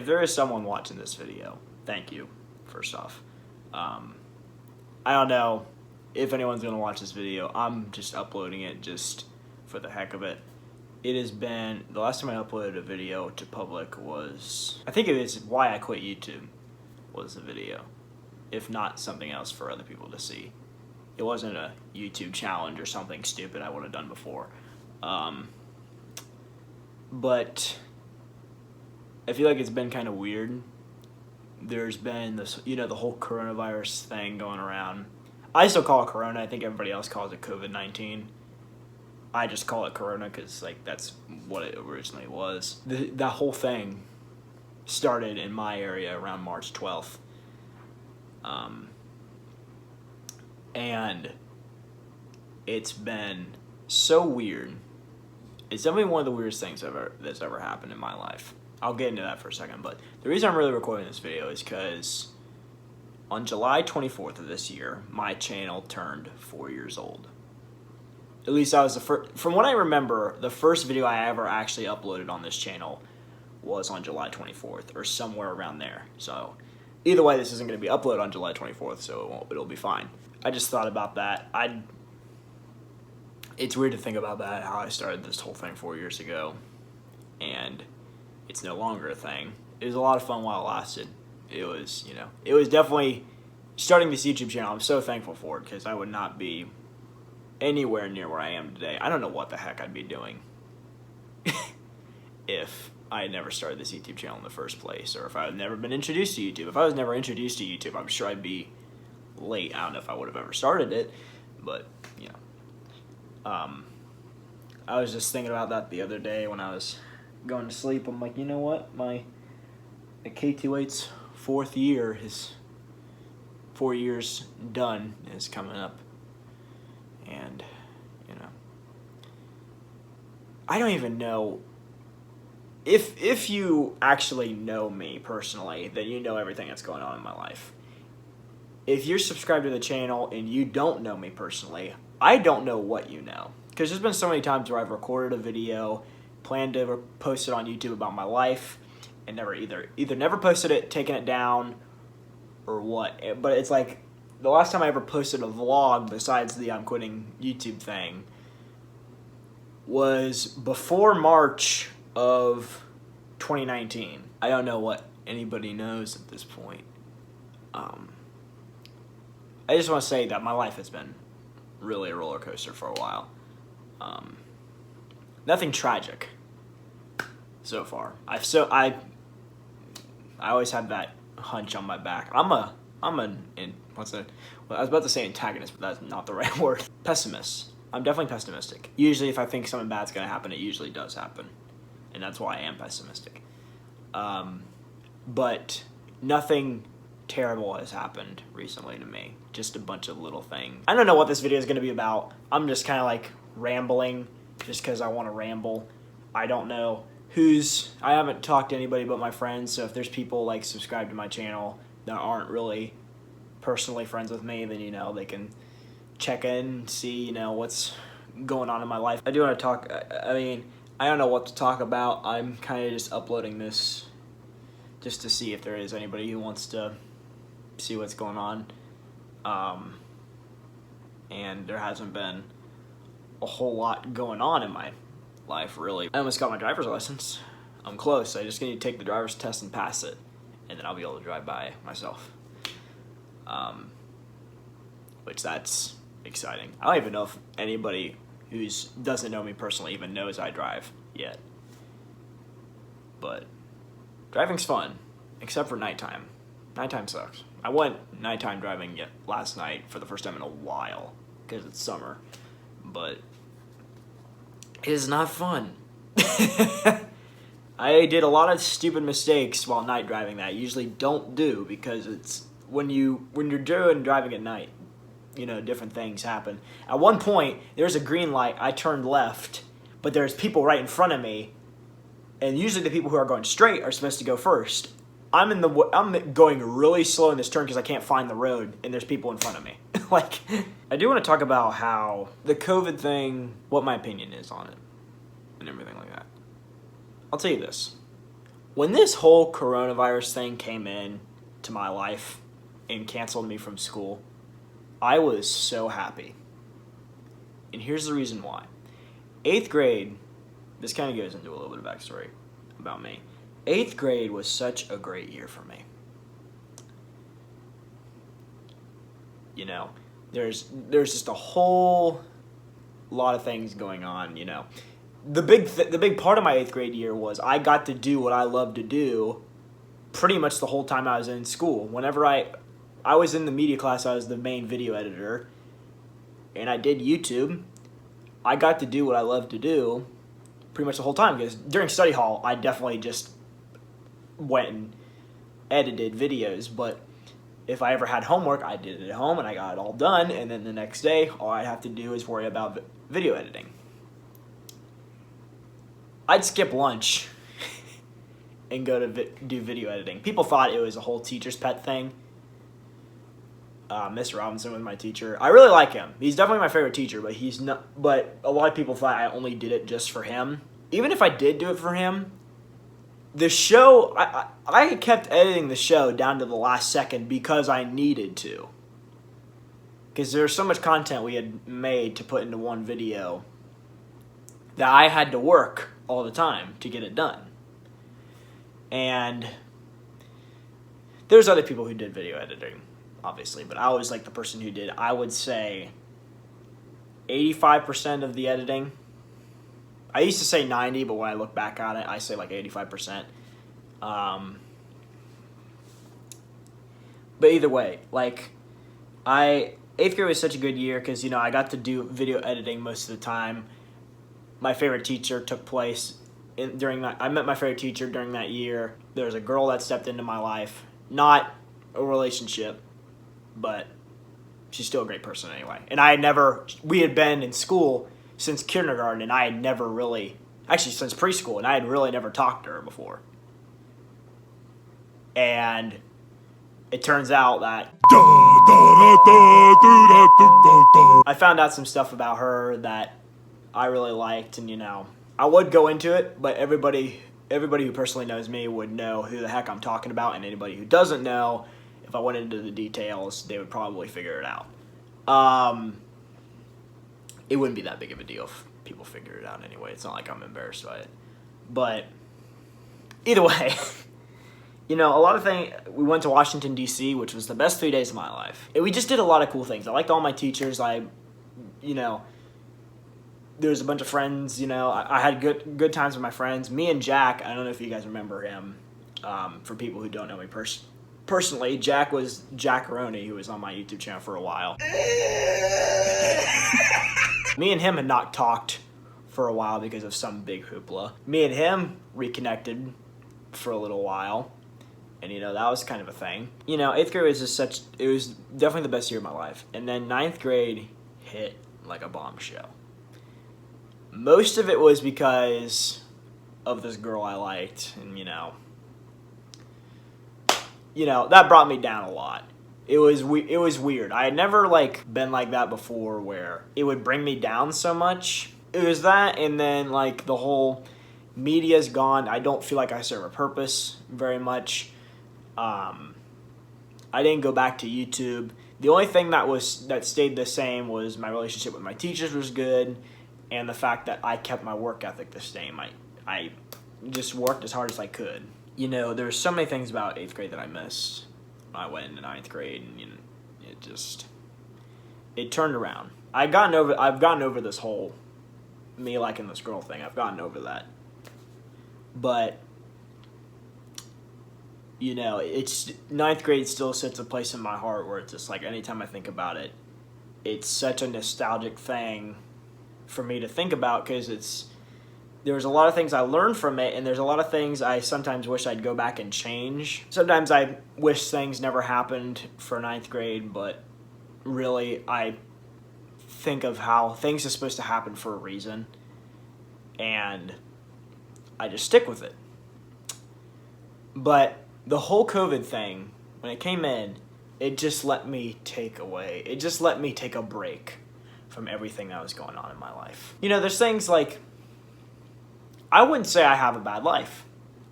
if there is someone watching this video, thank you, first off. I don't know if anyone's going to watch this video. I'm just uploading it just for the heck of it. It has been, the last time I uploaded a video to public was, I think it is why I quit YouTube was the video, if not something else for other people to see. It wasn't a YouTube challenge or something stupid I would have done before. But I feel like it's been kind of weird. There's been this, the whole coronavirus thing going around. I still call it Corona. I think everybody else calls it COVID-19. I just call it Corona because, that's what it originally was. That whole thing started in my area around March 12th. And it's been so weird. It's definitely one of the weirdest things that's ever happened in my life. I'll get into that for a second, but the reason I'm really recording this video is because on July 24th of this year, my channel turned 4 years old. At least I was the first, from what I remember, the first video I ever actually uploaded on this channel was on July 24th, or somewhere around there. So either way, this isn't going to be uploaded on July 24th, so it'll be fine. I just thought about that. It's weird to think about that, how I started this whole thing 4 years ago, and it's no longer a thing. It was a lot of fun while it lasted. It was, it was definitely, starting this YouTube channel, I'm so thankful for it, because I would not be anywhere near where I am today. I don't know what the heck I'd be doing if I had never started this YouTube channel in the first place, or if I had never been introduced to YouTube. If I was never introduced to YouTube, I'm sure I'd be late. I don't know if I would have ever started it, but, I was just thinking about that the other day when I was going to sleep. I'm like, you know what? My K28's 4th year, his 4 years done is coming up. And, I don't even know if you actually know me personally, then you know everything that's going on in my life. If you're subscribed to the channel and you don't know me personally, I don't know what you know. Because there's been so many times where I've recorded a video, planned to post it on YouTube about my life, and never either never posted it, taken it down, or what. But it's like, the last time I ever posted a vlog besides the I'm quitting YouTube thing was before March of 2019. I don't know what anybody knows at this point. I just want to say that my life has been really a roller coaster for a while. Nothing tragic so far. I always had that hunch on my back. Well, I was about to say antagonist, but that's not the right word. Pessimist. I'm definitely pessimistic. Usually if I think something bad's going to happen, it usually does happen. And that's why I am pessimistic. But nothing terrible has happened recently to me. Just a bunch of little things. I don't know what this video is going to be about. I'm just kind of rambling just because I want to ramble. I don't know I haven't talked to anybody but my friends, so if there's people subscribed to my channel that aren't really personally friends with me, then they can check in, see what's going on in my life. I do want to talk, I don't know what to talk about. I'm kind of just uploading this just to see if there is anybody who wants to see what's going on. And there hasn't been a whole lot going on in my life, really. I almost got my driver's license. I'm close. I just need to take the driver's test and pass it, and then I'll be able to drive by myself. Which that's exciting. I don't even know if anybody who doesn't know me personally even knows I drive yet. But driving's fun, except for nighttime. Nighttime sucks. I went nighttime driving last night for the first time in a while because it's summer, but it is not fun. I did a lot of stupid mistakes while night driving that I usually don't do, because it's when you're driving at night, different things happen. At one point, there's a green light. I turned left, but there's people right in front of me, and usually the people who are going straight are supposed to go first. I'm going really slow in this turn because I can't find the road, and there's people in front of me. I do want to talk about how the COVID thing, what my opinion is on it, and everything like that. I'll tell you this. When this whole coronavirus thing came in to my life and canceled me from school, I was so happy. And here's the reason why. 8th grade, this kind of goes into a little bit of backstory about me. 8th grade was such a great year for me. You know, there's just a whole lot of things going on, you know. The big part of my 8th grade year was I got to do what I loved to do pretty much the whole time I was in school. Whenever I was in the media class, I was the main video editor, and I did YouTube. I got to do what I loved to do pretty much the whole time, because during study hall, I definitely just went and edited videos, but if I ever had homework, I did it at home and I got it all done, and then the next day, all I'd have to do is worry about video editing. I'd skip lunch and go to do video editing. People thought it was a whole teacher's pet thing. Mr. Robinson was my teacher. I really like him. He's definitely my favorite teacher, but he's not. But a lot of people thought I only did it just for him. Even if I did do it for him, the show, I kept editing the show down to the last second because I needed to. Because there's so much content we had made to put into one video that I had to work all the time to get it done. And there's other people who did video editing, obviously, but I was like the person who did, I would say, 85% of the editing. I used to say 90, but when I look back on it, I say like 85%. But either way, like, 8th grade was such a good year because, you know, I got to do video editing most of the time. My favorite teacher took place during that. I met my favorite teacher during that year. There was a girl that stepped into my life. Not a relationship, but she's still a great person anyway. And we had been in school since kindergarten, and I had never really, actually since preschool, and I had really never talked to her before. And it turns out that I found out some stuff about her that I really liked, and, you know, I would go into it, but everybody who personally knows me would know who the heck I'm talking about, and anybody who doesn't know, if I went into the details, they would probably figure it out. It wouldn't be that big of a deal if people figure it out anyway. It's not like I'm embarrassed by it. But either way, you know, a lot of things. We went to Washington, D.C., which was the best 3 days of my life. And we just did a lot of cool things. I liked all my teachers. You know, there was a bunch of friends. You know, I had good times with my friends. Me and Jack, I don't know if you guys remember him. For people who don't know me personally, Jack was Jack Roney, who was on my YouTube channel for a while. Me and him had not talked for a while because of some big hoopla. Me and him reconnected for a little while, and, you know, that was kind of a thing. You know, 8th grade was it was definitely the best year of my life. And then 9th grade hit like a bombshell. Most of it was because of this girl I liked, and, you know, that brought me down a lot. It was weird. I had never, like, been like that before, where it would bring me down so much. It was that, and then, like, the whole media's gone. I don't feel like I serve a purpose very much. I didn't go back to YouTube. The only thing that stayed the same was my relationship with my teachers was good, and the fact that I kept my work ethic the same. I just worked as hard as I could. You know, there were so many things about 8th grade that I missed when I went into 9th grade, and, you know, it turned around. I've gotten over this whole me liking this girl thing. I've gotten over that. But, you know, 9th grade still sits a place in my heart where it's just like, anytime I think about it, it's such a nostalgic thing for me to think about, because there's a lot of things I learned from it, and there's a lot of things I sometimes wish I'd go back and change. Sometimes I wish things never happened for 9th grade, but really I think of how things are supposed to happen for a reason, and I just stick with it. But the whole COVID thing, when it came in, it just let me take a break from everything that was going on in my life. You know, there's things like, I wouldn't say I have a bad life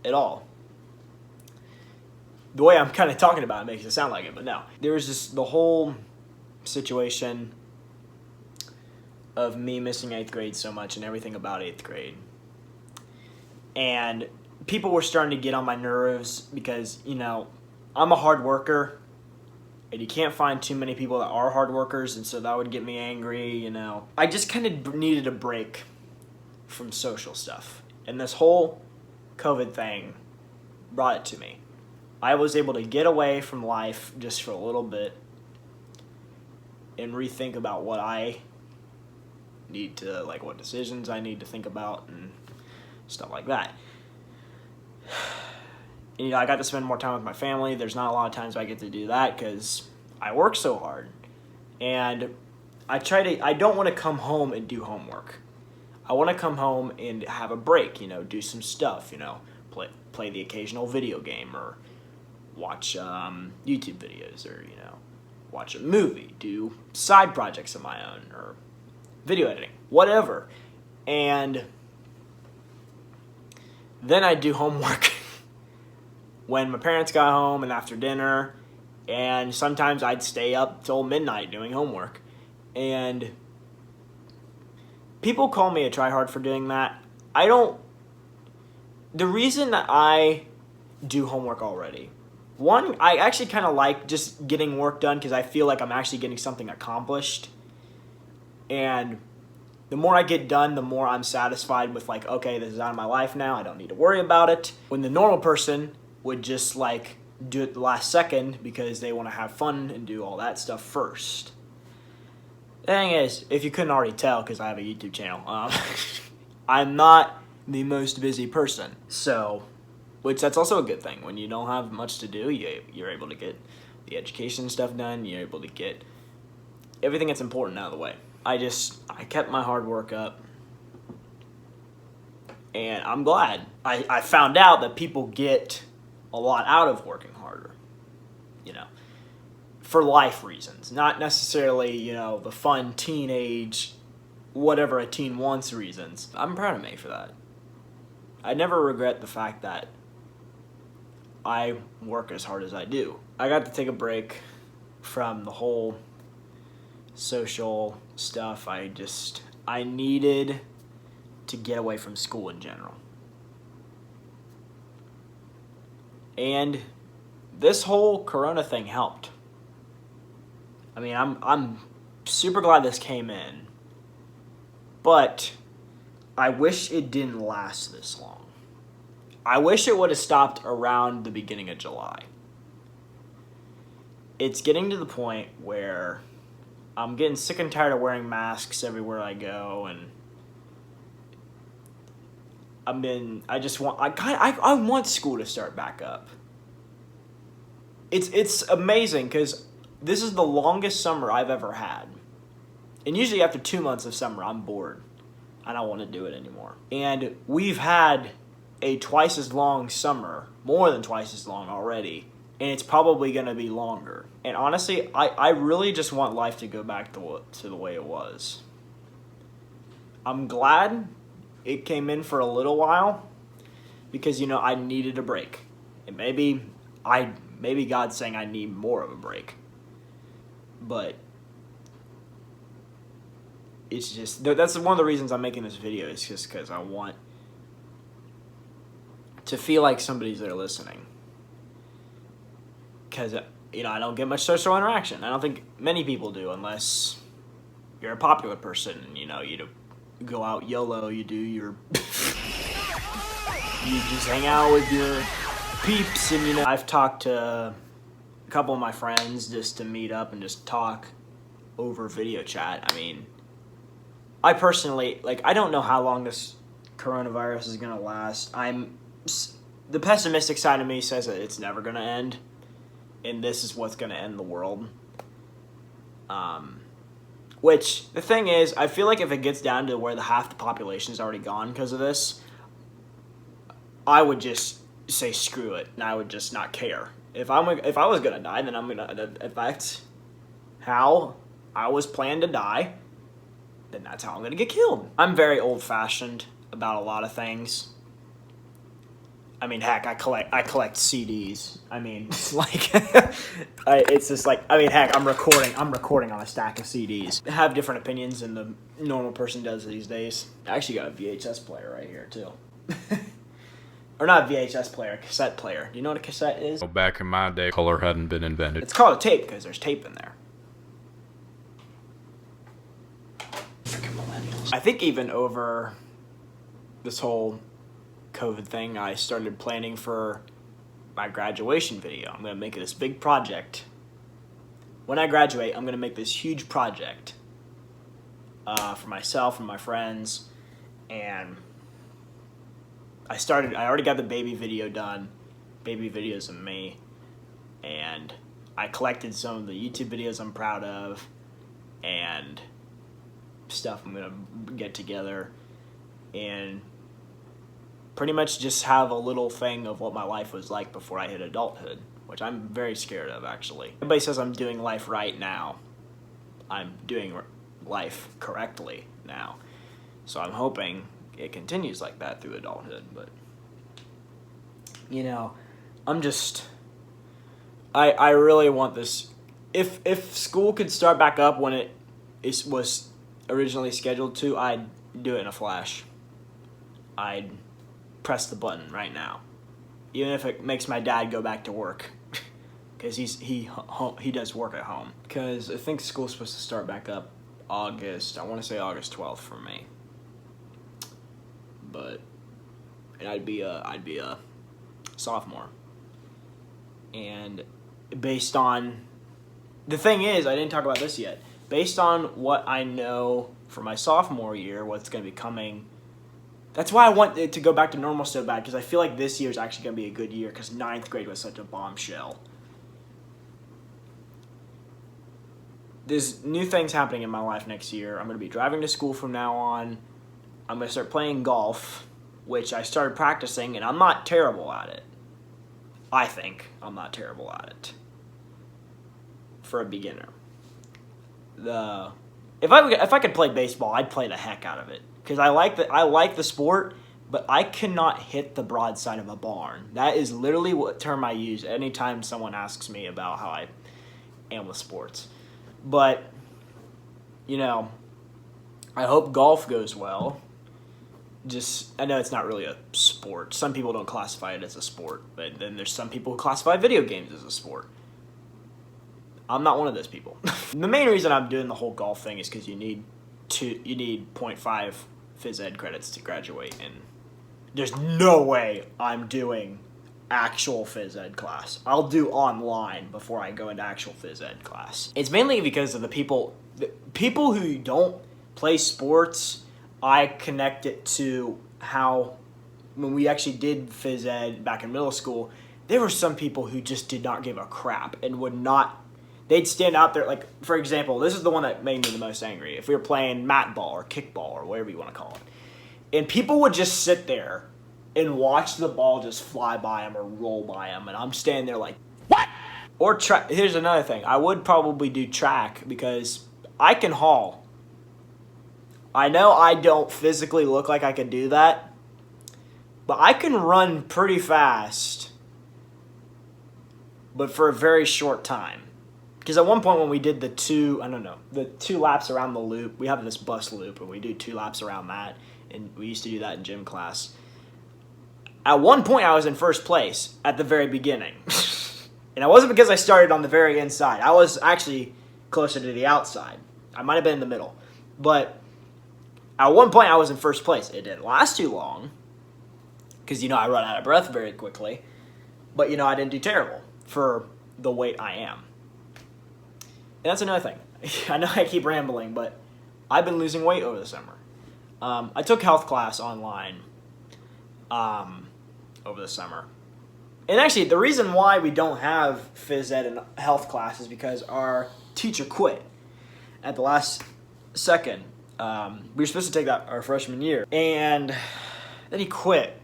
at all. the way I'm kind of talking about it makes it sound like it, but no. There was just the whole situation of me missing 8th grade so much and everything about 8th grade. And people were starting to get on my nerves because, you know, I'm a hard worker, and you can't find too many people that are hard workers, and so that would get me angry, you know. I just kind of needed a break from social stuff, and this whole COVID thing brought it to me. I was able to get away from life just for a little bit and rethink about what I need to, like, what decisions I need to think about and stuff like that. And, you know, I got to spend more time with my family. There's not a lot of times I get to do that because I work so hard. And I don't want to come home and do homework. I want to come home and have a break, you know, do some stuff, you know, play the occasional video game or watch YouTube videos or, you know, watch a movie, do side projects of my own or video editing, whatever. And then I do homework when my parents got home and after dinner, and sometimes I'd stay up till midnight doing homework. And people call me a tryhard for doing that. The reason that I do homework already, one, I actually kind of like just getting work done because I feel like I'm actually getting something accomplished. And the more I get done, the more I'm satisfied with, like, okay, this is out of my life now. I don't need to worry about it. When the normal person would just, like, do it the last second because they want to have fun and do all that stuff first. The thing is, if you couldn't already tell, because I have a YouTube channel, I'm not the most busy person. So, which that's also a good thing. When you don't have much to do, you're able to get the education stuff done. You're able to get everything that's important out of the way. I kept my hard work up, and I'm glad. I found out that people get a lot out of working harder, you know, for life reasons, not necessarily, you know, the fun teenage, whatever a teen wants reasons. I'm proud of me for that. I never regret the fact that I work as hard as I do. I got to take a break from the whole social stuff. I needed to get away from school in general. And this whole Corona thing helped. I mean, I'm super glad this came in, but I wish it didn't last this long. I wish it would have stopped around the beginning of July. It's getting to the point where I'm getting sick and tired of wearing masks everywhere I go, and I want school to start back up. It's amazing because this is the longest summer I've ever had. And usually after 2 months of summer, I'm bored. I don't want to do it anymore. And we've had a twice as long summer, more than twice as long already, and it's probably going to be longer. And honestly, I really just want life to go back to the way it was. I'm glad it came in for a little while because, you know, I needed a break. And maybe God's saying I need more of a break. But it's just, that's one of the reasons I'm making this video, is just because I want to feel like somebody's there listening. Because, you know, I don't get much social interaction. I don't think many people do unless you're a popular person. You know, you go out YOLO, you do your... you just hang out with your peeps, and, you know, I've talked to a couple of my friends just to meet up and just talk over video chat. I mean, I personally, like, I don't know how long this coronavirus is going to last. The pessimistic side of me says that it's never going to end, and this is what's going to end the world. Which, the thing is, I feel like if it gets down to where half the population is already gone because of this, I would just say screw it, and I would just not care. If I was going to die, then I'm going to, if that's how I was planned to die, then that's how I'm going to get killed. I'm very old-fashioned about a lot of things. I mean, heck, I collect CDs. I mean, it's like, it's just like, I mean, heck, I'm recording on a stack of CDs. I have different opinions than the normal person does these days. I actually got a VHS player right here too. Or not a VHS player, a cassette player. Do you know what a cassette is? Back in my day, color hadn't been invented. It's called a tape because there's tape in there. Freaking millennials. I think even over this whole COVID thing, I started planning for my graduation video. I'm going to make this big project. When I graduate, I'm going to make this huge project for myself and my friends. And I already got the baby video done, baby videos of me, and I collected some of the YouTube videos I'm proud of, and stuff I'm going to get together, and pretty much just have a little thing of what my life was like before I hit adulthood, which I'm very scared of, actually. Everybody says I'm doing life right now. I'm doing life correctly now. So I'm hoping it continues like that through adulthood, but you know, I really want this. If school could start back up when it was originally scheduled to, I'd do it in a flash. I'd press the button right now, even if it makes my dad go back to work, because he does work at home. Because I think school's supposed to start back up August. I want to say August 12th for me. But I'd be a sophomore, and based on the thing is, I didn't talk about this yet. Based on what I know for my sophomore year, what's going to be coming, that's why I want it to go back to normal so bad, because I feel like this year is actually going to be a good year, because 9th grade was such a bombshell. There's new things happening in my life next year. I'm going to be driving to school from now on. I'm going to start playing golf, which I started practicing, and I'm not terrible at it. I think I'm not terrible at it for a beginner. If I could play baseball, I'd play the heck out of it, because I like the sport, but I cannot hit the broadside of a barn. That is literally what term I use anytime someone asks me about how I am with sports. But you know, I hope golf goes well. I know it's not really a sport. Some people don't classify it as a sport, but then there's some people who classify video games as a sport. I'm not one of those people. The main reason I'm doing the whole golf thing is because you need 0.5 phys ed credits to graduate, and there's no way I'm doing actual phys ed class. I'll do online before I go into actual phys ed class. It's mainly because of the people who don't play sports. I connect it to how, when we actually did phys ed back in middle school, there were some people who just did not give a crap and they'd stand out there, like, for example, this is the one that made me the most angry. If we were playing mat ball or kickball or whatever you want to call it, and people would just sit there and watch the ball just fly by them or roll by them, and I'm standing there like, what? Or here's another thing. I would probably do track, because I can haul. I know I don't physically look like I could do that, but I can run pretty fast, but for a very short time. Because at one point when we did the two laps around the loop, we have this bus loop, and we do 2 laps around that, and we used to do that in gym class. At one point I was in first place at the very beginning. And it wasn't because I started on the very inside. I was actually closer to the outside. I might have been in the middle. But at one point, I was in first place. It didn't last too long, because, I run out of breath very quickly. But, I didn't do terrible for the weight I am. And that's another thing. I know I keep rambling, but I've been losing weight over the summer. I took health class online over the summer. And actually, the reason why we don't have phys ed and health class is because our teacher quit at the last second. We were supposed to take that our freshman year, and then he quit.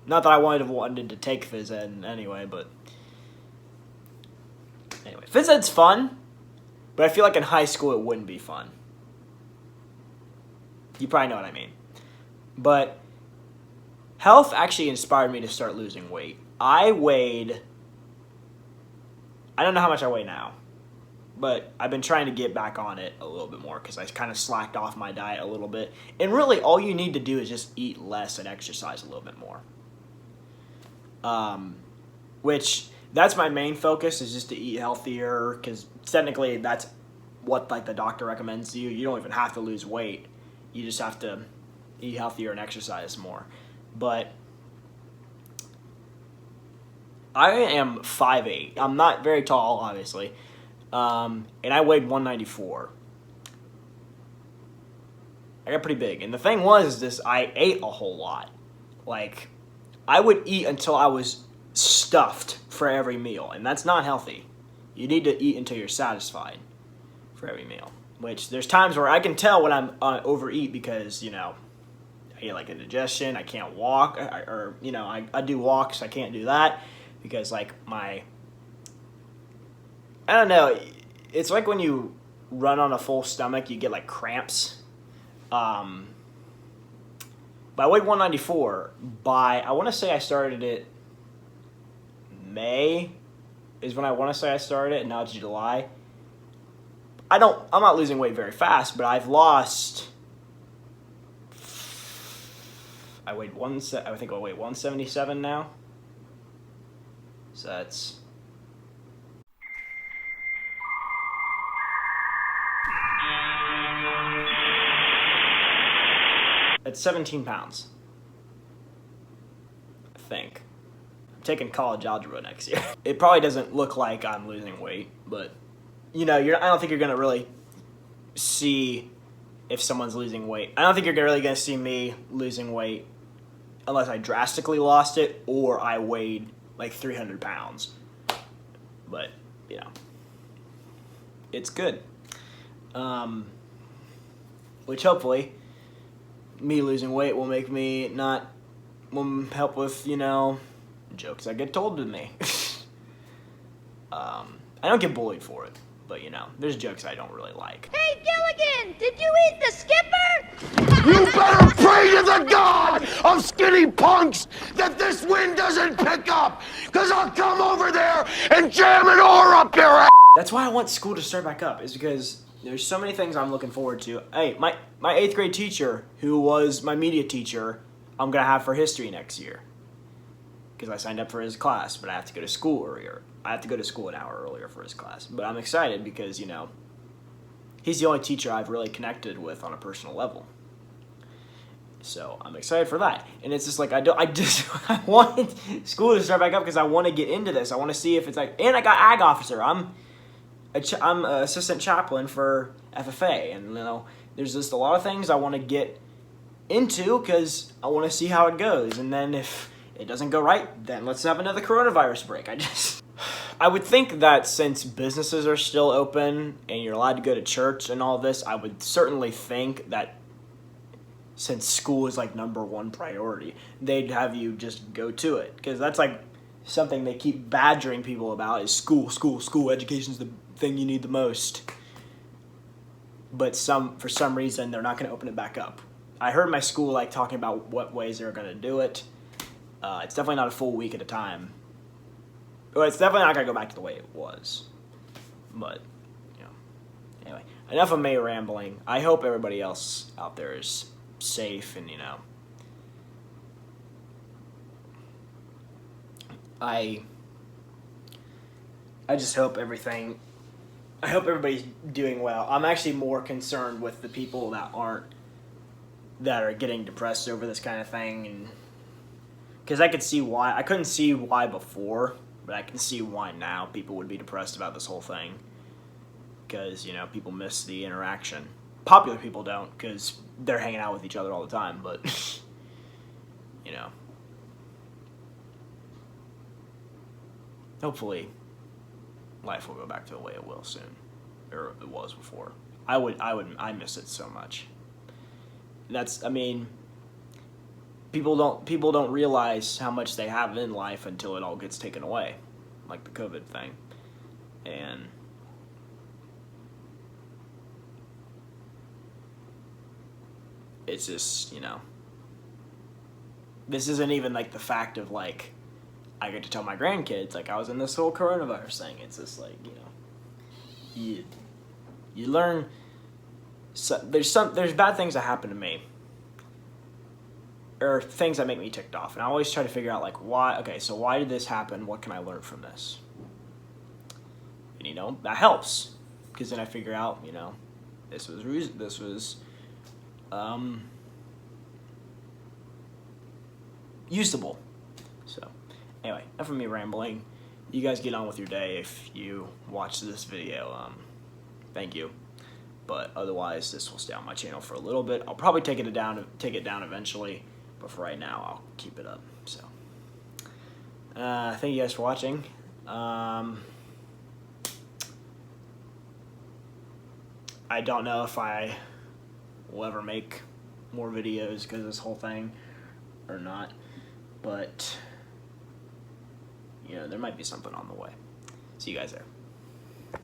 Not that I wanted to take phys ed anyway, but anyway, phys ed's fun, but I feel like in high school it wouldn't be fun. You probably know what I mean. But health actually inspired me to start losing weight. I don't know how much I weigh now, but I've been trying to get back on it a little bit more because I kind of slacked off my diet a little bit. And really, all you need to do is just eat less and exercise a little bit more. Which, that's my main focus, is just to eat healthier, because technically that's what like the doctor recommends to you. You don't even have to lose weight. You just have to eat healthier and exercise more. But I am 5'8". I'm not very tall, obviously. And I weighed 194. I got pretty big. And the thing was this, I ate a whole lot. Like, I would eat until I was stuffed for every meal, and that's not healthy. You need to eat until you're satisfied for every meal. Which, there's times where I can tell when I'm overeat because, you know, I get like indigestion, I can't walk, I do walks, I can't do that because like I don't know, it's like when you run on a full stomach, you get like cramps. But I weighed 194 I want to say I started it May is when I want to say I started it, and now it's July. I'm not losing weight very fast, but I've lost, I think I weigh 177 now. So that's 17 pounds, I think. I'm taking college algebra next year. It probably doesn't look like I'm losing weight, but you know, I don't think you're gonna really see if someone's losing weight. I don't think you're really gonna see me losing weight unless I drastically lost it or I weighed like 300 pounds. But, you know, it's good. Which hopefully me losing weight will make me will help with, you know, jokes that get told to me. I don't get bullied for it, but you know, there's jokes I don't really like. Hey, Gilligan, did you eat the skipper? You better pray to the god of skinny punks that this wind doesn't pick up, because I'll come over there and jam an oar up your ass. That's why I want school to start back up, is because there's so many things I'm looking forward to. Hey, my 8th grade teacher, who was my media teacher, I'm going to have for history next year. Because I signed up for his class, but I have to go to school earlier. I have to go to school an hour earlier for his class. But I'm excited because, you know, he's the only teacher I've really connected with on a personal level. So I'm excited for that. And it's just like, I want school to start back up because I want to get into this. I want to see if it's like, and I got ag officer. I'm an assistant chaplain for FFA. And, you know, there's just a lot of things I want to get into because I want to see how it goes. And then if it doesn't go right, then let's have another coronavirus break. I would think that since businesses are still open and you're allowed to go to church and all this, I would certainly think that since school is like #1 priority, they'd have you just go to it. Because that's like something they keep badgering people about is school. Education's the thing you need the most. But for some reason, they're not going to open it back up. I heard my school like talking about what ways they're going to do it. It's definitely not a full week at a time. Well, it's definitely not going to go back to the way it was. But, you know. Anyway, enough of me rambling. I hope everybody else out there is safe and, you know. I just hope I hope everybody's doing well. I'm actually more concerned with the people that are getting depressed over this kind of thing, and because I couldn't see why before, but I can see why now people would be depressed about this whole thing. Because, you know, people miss the interaction. Popular people don't, because they're hanging out with each other all the time, but, you know. Hopefully, life will go back to the way it will soon. Or it was before. I miss it so much. People don't realize how much they have in life until it all gets taken away, like the COVID thing. And it's just, you know, this isn't even like the fact of like I get to tell my grandkids like I was in this whole coronavirus thing. It's just like, you know, you learn. So there's bad things that happen to me, or things that make me ticked off, and I always try to figure out like why. Okay, so why did this happen? What can I learn from this? And you know that helps, because then I figure out, you know, this was usable. So anyway, enough of me rambling. You guys get on with your day. If you watch this video, thank you. But otherwise, this will stay on my channel for a little bit. I'll probably take it down eventually, but for right now, I'll keep it up. So, thank you guys for watching. I don't know if I will ever make more videos because of this whole thing or not, but you know, there might be something on the way. See you guys there.